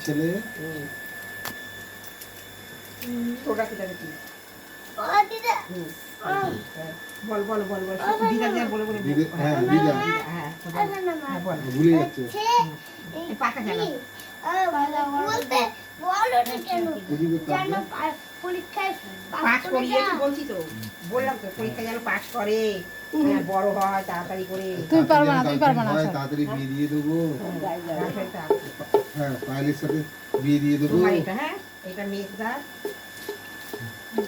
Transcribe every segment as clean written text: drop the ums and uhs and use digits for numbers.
ছেলে তোরা কি জানে কি দিদা বল বল বল বল দিদা দিদা বলে বলে দিদা, হ্যাঁ দিদা হ্যাঁ বল ভুলে যাচ্ছে এই পাকা জানো বলতে বলো না কেন বুঝি করতে জানো হবে। পরীক্ষায় পাস করে করিয়ে যা। বলছি তো বললাম তো পরীক্ষা যেন পাস করে বড় হয় তাড়াতাড়ি করে তুমি পারবে না, তাড়াতাড়ি তুমি পারবে না, হয়, সব। তাড়াতাড়ি বিয়ে দিয়ে দেবো গার্লফ্রেন্ডটা হ্যাঁ পায়েলের সাথে বিয়ে দিয়ে দেবো তোমার এটা হ্যাঁ এটা মেজদার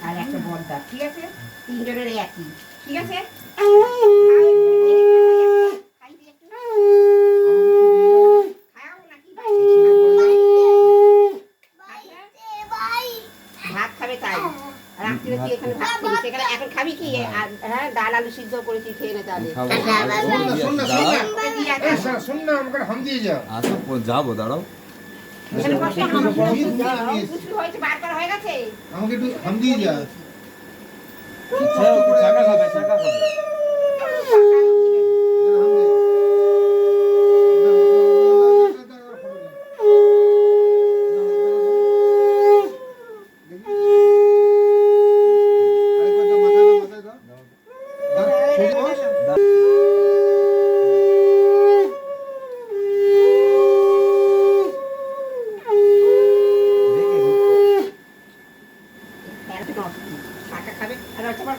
আর একটা বড়দার ঠিক আছে তিনজনের একই ঠিক আছে খাও নাকি ভাই ভাত খাবে তাই রাত্রিরে তুই এখানে ভাত খাবি সেখানে এখন খাবি কি আর হ্যাঁ ডাল আলু সিদ্ধ করেছি খেয়ে নে তাহলে শোন না শোন না ওকে দিয়ে আসি। এই শোন না আমাকে হাম দিয়ে যা আসো যাবো দাঁড়াও এখানে বসে আমার তুমি কিছু হয়েছে বারবার হয়ে গেছে আমাকে একটু হাম দিয়ে যা ছাকা খাবে